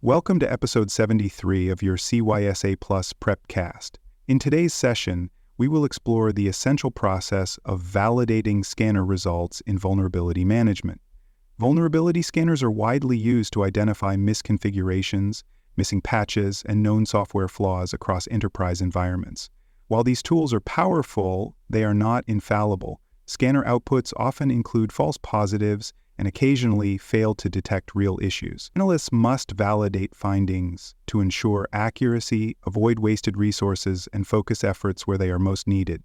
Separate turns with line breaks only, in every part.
Welcome to episode 73 of your CYSA Plus Prepcast. In today's session, we will explore the essential process of validating scanner results in vulnerability management. Vulnerability scanners are widely used to identify misconfigurations, missing patches, and known software flaws across enterprise environments. While these tools are powerful, they are not infallible. Scanner outputs often include false positives and occasionally fail to detect real issues. Analysts must validate findings to ensure accuracy, avoid wasted resources, and focus efforts where they are most needed.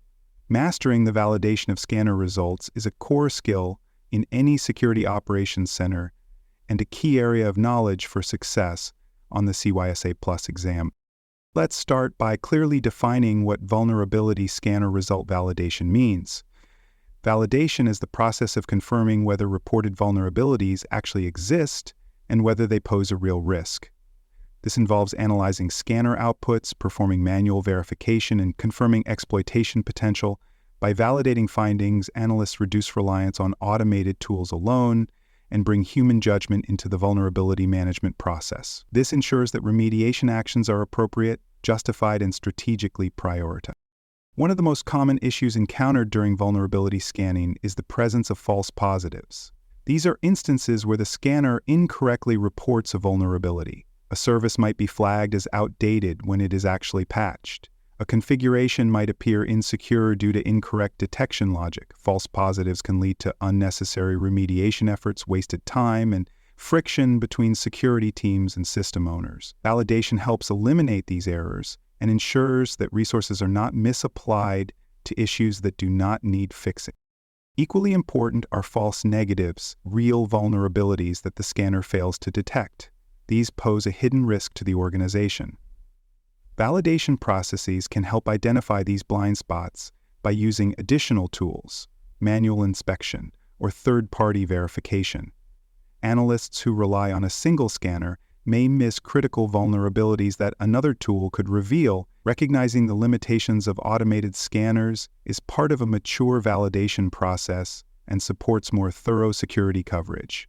Mastering the validation of scanner results is a core skill in any security operations center and a key area of knowledge for success on the CYSA Plus exam. Let's start by clearly defining what vulnerability scanner result validation means. Validation is the process of confirming whether reported vulnerabilities actually exist and whether they pose a real risk. This involves analyzing scanner outputs, performing manual verification, and confirming exploitation potential. By validating findings, analysts reduce reliance on automated tools alone and bring human judgment into the vulnerability management process. This ensures that remediation actions are appropriate, justified, and strategically prioritized. One of the most common issues encountered during vulnerability scanning is the presence of false positives. These are instances where the scanner incorrectly reports a vulnerability. A service might be flagged as outdated when it is actually patched. A configuration might appear insecure due to incorrect detection logic. False positives can lead to unnecessary remediation efforts, wasted time, and friction between security teams and system owners. Validation helps eliminate these errors and ensures that resources are not misapplied to issues that do not need fixing. Equally important are false negatives, real vulnerabilities that the scanner fails to detect. These pose a hidden risk to the organization. Validation processes can help identify these blind spots by using additional tools, manual inspection, or third-party verification. Analysts who rely on a single scanner may miss critical vulnerabilities that another tool could reveal. Recognizing the limitations of automated scanners is part of a mature validation process and supports more thorough security coverage.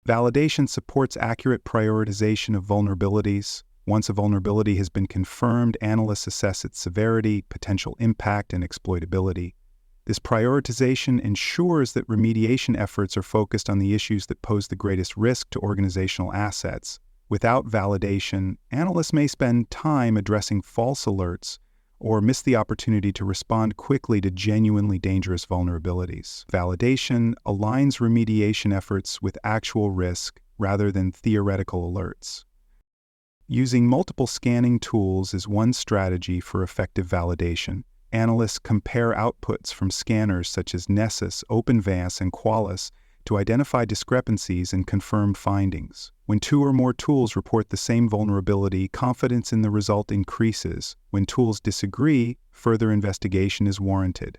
Validation supports accurate prioritization of vulnerabilities. Once a vulnerability has been confirmed, analysts assess its severity, potential impact, and exploitability. This prioritization ensures that remediation efforts are focused on the issues that pose the greatest risk to organizational assets. Without validation, analysts may spend time addressing false alerts or miss the opportunity to respond quickly to genuinely dangerous vulnerabilities. Validation aligns remediation efforts with actual risk rather than theoretical alerts. Using multiple scanning tools is one strategy for effective validation. Analysts compare outputs from scanners such as Nessus, OpenVAS, and Qualys to identify discrepancies and confirm findings. When two or more tools report the same vulnerability, confidence in the result increases. When tools disagree, further investigation is warranted.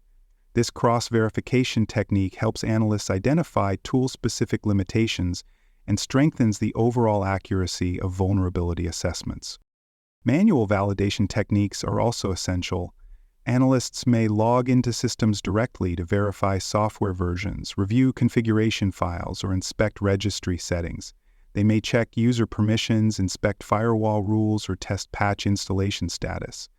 This cross-verification technique helps analysts identify tool-specific limitations and strengthens the overall accuracy of vulnerability assessments. Manual validation techniques are also essential. Analysts may log into systems directly to verify software versions, review configuration files, or inspect registry settings. They may check user permissions, inspect firewall rules, or test patch installation status.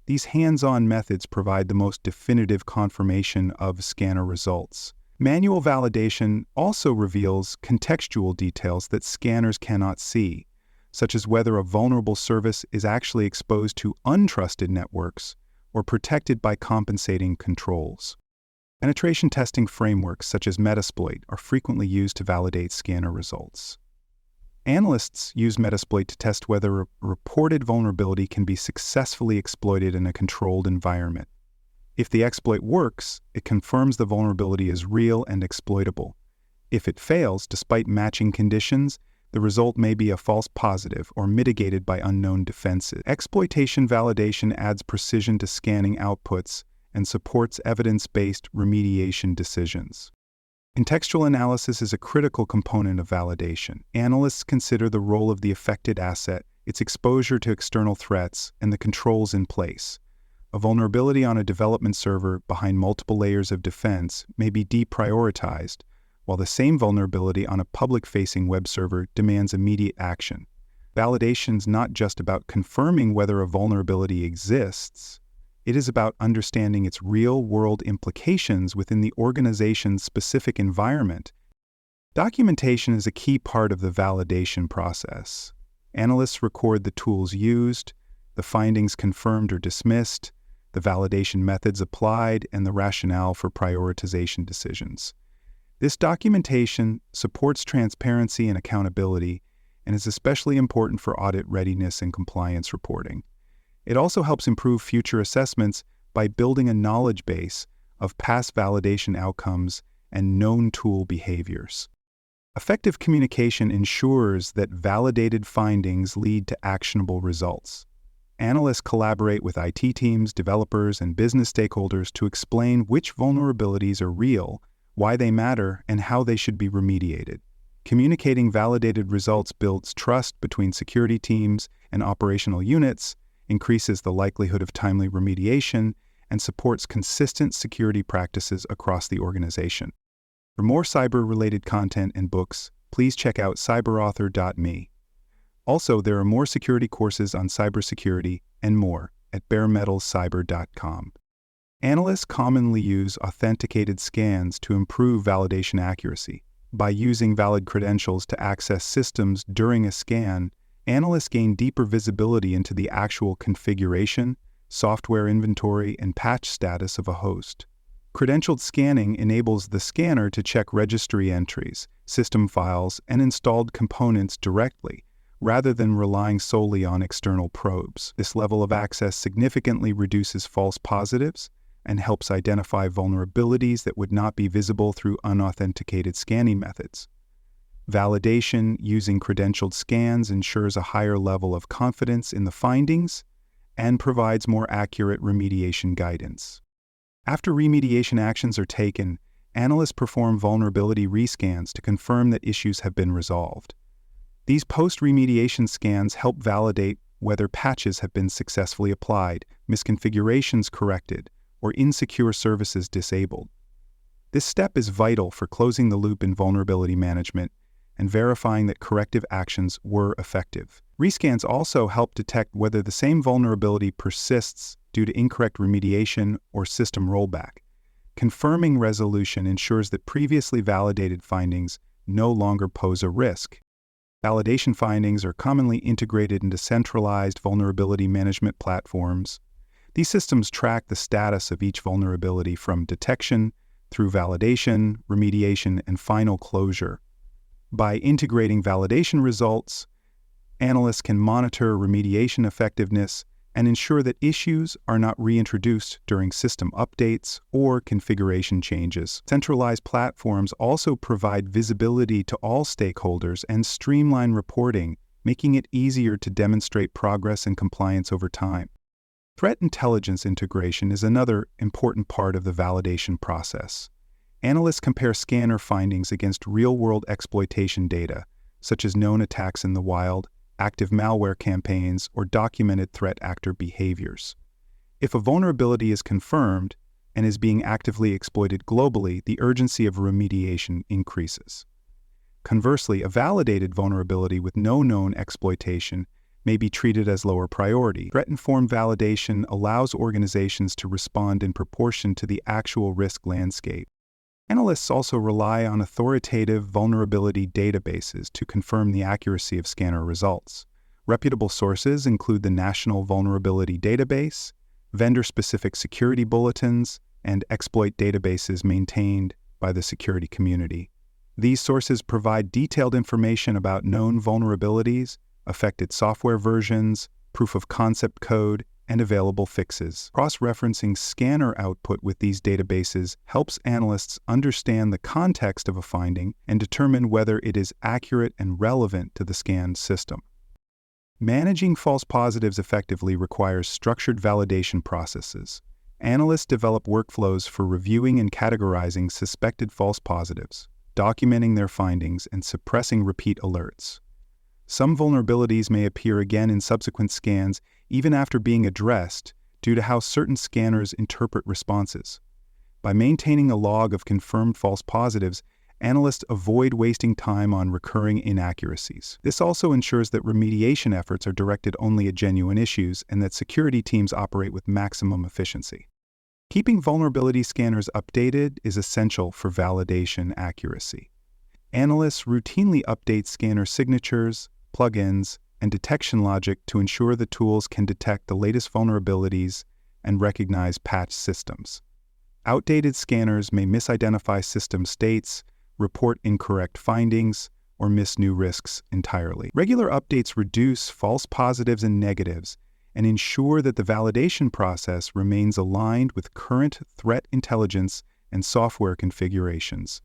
These hands-on methods provide the most definitive confirmation of scanner results. Manual validation also reveals contextual details that scanners cannot see, such as whether a vulnerable service is actually exposed to untrusted networks or protected by compensating controls. Penetration testing frameworks such as Metasploit are frequently used to validate scanner results. Analysts use Metasploit to test whether a reported vulnerability can be successfully exploited in a controlled environment. If the exploit works, it confirms the vulnerability is real and exploitable. If it fails, despite matching conditions, the result may be a false positive or mitigated by unknown defenses. Exploitation validation adds precision to scanning outputs and supports evidence-based remediation decisions. Contextual analysis is a critical component of validation. Analysts consider the role of the affected asset, its exposure to external threats, and the controls in place. A vulnerability on a development server behind multiple layers of defense may be deprioritized, while the same vulnerability on a public-facing web server demands immediate action. Validation's not just about confirming whether a vulnerability exists. It is about understanding its real-world implications within the organization's specific environment. Documentation is a key part of the validation process. Analysts record the tools used, the findings confirmed or dismissed, the validation methods applied, and the rationale for prioritization decisions. This documentation supports transparency and accountability and is especially important for audit readiness and compliance reporting. It also helps improve future assessments by building a knowledge base of past validation outcomes and known tool behaviors. Effective communication ensures that validated findings lead to actionable results. Analysts collaborate with IT teams, developers, and business stakeholders to explain which vulnerabilities are real, why they matter, and how they should be remediated. Communicating validated results builds trust between security teams and operational units, increases the likelihood of timely remediation, and supports consistent security practices across the organization. For more cyber-related content and books, please check out cyberauthor.me. Also, there are more security courses on cybersecurity and more at baremetalcyber.com. Analysts commonly use authenticated scans to improve validation accuracy. By using valid credentials to access systems during a scan, analysts gain deeper visibility into the actual configuration, software inventory, and patch status of a host. Credentialed scanning enables the scanner to check registry entries, system files, and installed components directly, rather than relying solely on external probes. This level of access significantly reduces false positives and helps identify vulnerabilities that would not be visible through unauthenticated scanning methods. Validation using credentialed scans ensures a higher level of confidence in the findings and provides more accurate remediation guidance. After remediation actions are taken, analysts perform vulnerability rescans to confirm that issues have been resolved. These post-remediation scans help validate whether patches have been successfully applied, misconfigurations corrected, or insecure services disabled. This step is vital for closing the loop in vulnerability management and verifying that corrective actions were effective. Rescans also help detect whether the same vulnerability persists due to incorrect remediation or system rollback. Confirming resolution ensures that previously validated findings no longer pose a risk. Validation findings are commonly integrated into centralized vulnerability management platforms. These systems track the status of each vulnerability from detection through validation, remediation, and final closure. By integrating validation results, analysts can monitor remediation effectiveness and ensure that issues are not reintroduced during system updates or configuration changes. Centralized platforms also provide visibility to all stakeholders and streamline reporting, making it easier to demonstrate progress and compliance over time. Threat intelligence integration is another important part of the validation process. Analysts compare scanner findings against real-world exploitation data, such as known attacks in the wild, active malware campaigns, or documented threat actor behaviors. If a vulnerability is confirmed and is being actively exploited globally, the urgency of remediation increases. Conversely, a validated vulnerability with no known exploitation may be treated as lower priority. Threat-informed validation allows organizations to respond in proportion to the actual risk landscape. Analysts also rely on authoritative vulnerability databases to confirm the accuracy of scanner results. Reputable sources include the National Vulnerability Database, vendor-specific security bulletins, and exploit databases maintained by the security community. These sources provide detailed information about known vulnerabilities, affected software versions, proof of concept code, and available fixes. Cross-referencing scanner output with these databases helps analysts understand the context of a finding and determine whether it is accurate and relevant to the scanned system. Managing false positives effectively requires structured validation processes. Analysts develop workflows for reviewing and categorizing suspected false positives, documenting their findings, and suppressing repeat alerts. Some vulnerabilities may appear again in subsequent scans even after being addressed due to how certain scanners interpret responses. By maintaining a log of confirmed false positives, Analysts avoid wasting time on recurring inaccuracies. This also ensures that remediation efforts are directed only at genuine issues and that security teams operate with maximum efficiency. Keeping vulnerability scanners updated is essential for validation accuracy. Analysts routinely update scanner signatures, plugins, and detection logic to ensure the tools can detect the latest vulnerabilities and recognize patched systems. Outdated scanners may misidentify system states, report incorrect findings, or miss new risks entirely. Regular updates reduce false positives and negatives and ensure that the validation process remains aligned with current threat intelligence and software configurations.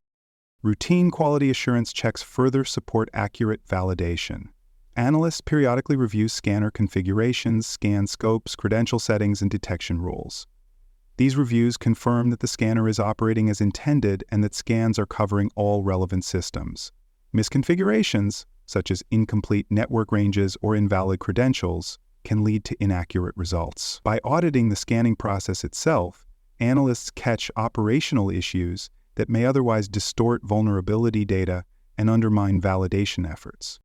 Routine quality assurance checks further support accurate validation. Analysts periodically review scanner configurations, scan scopes, credential settings, and detection rules. These reviews confirm that the scanner is operating as intended and that scans are covering all relevant systems. Misconfigurations, such as incomplete network ranges or invalid credentials, can lead to inaccurate results. By auditing the scanning process itself, analysts catch operational issues that may otherwise distort vulnerability data and undermine validation efforts.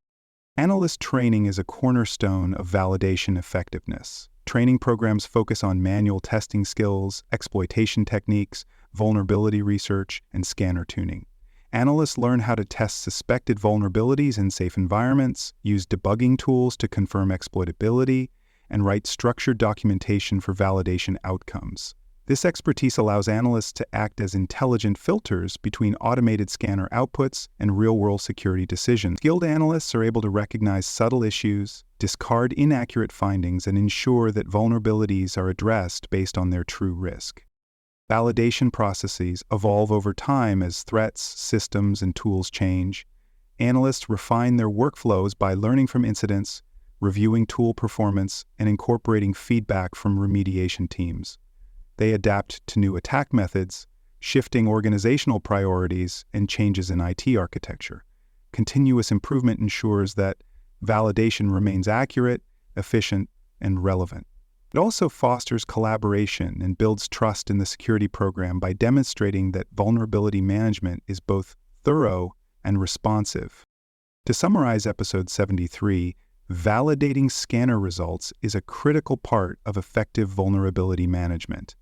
Analyst training is a cornerstone of validation effectiveness. Training programs focus on manual testing skills, exploitation techniques, vulnerability research, and scanner tuning. Analysts learn how to test suspected vulnerabilities in safe environments, use debugging tools to confirm exploitability, and write structured documentation for validation outcomes. This expertise allows analysts to act as intelligent filters between automated scanner outputs and real-world security decisions. Skilled analysts are able to recognize subtle issues, discard inaccurate findings, and ensure that vulnerabilities are addressed based on their true risk. Validation processes evolve over time as threats, systems, and tools change. Analysts refine their workflows by learning from incidents, reviewing tool performance, and incorporating feedback from remediation teams. They adapt to new attack methods, shifting organizational priorities, and changes in IT architecture. Continuous improvement ensures that validation remains accurate, efficient, and relevant. It also fosters collaboration and builds trust in the security program by demonstrating that vulnerability management is both thorough and responsive. To summarize episode 73, validating scanner results is a critical part of effective vulnerability management.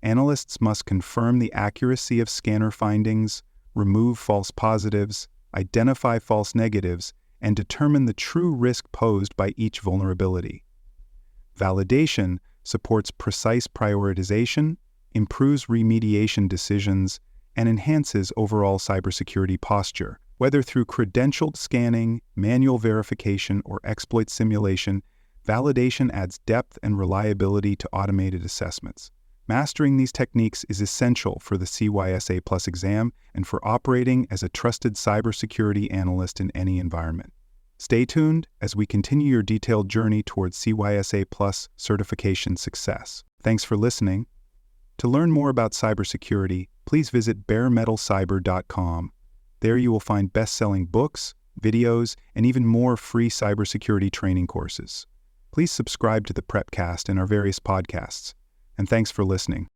Analysts must confirm the accuracy of scanner findings, remove false positives, identify false negatives, and determine the true risk posed by each vulnerability. Validation supports precise prioritization, improves remediation decisions, and enhances overall cybersecurity posture. Whether through credentialed scanning, manual verification, or exploit simulation, validation adds depth and reliability to automated assessments. Mastering these techniques is essential for the CYSA Plus exam and for operating as a trusted cybersecurity analyst in any environment. Stay tuned as we continue your detailed journey towards CYSA Plus certification success. Thanks for listening. To learn more about cybersecurity, please visit baremetalcyber.com. There you will find best-selling books, videos, and even more free cybersecurity training courses. Please subscribe to the Prepcast and our various podcasts. And thanks for listening.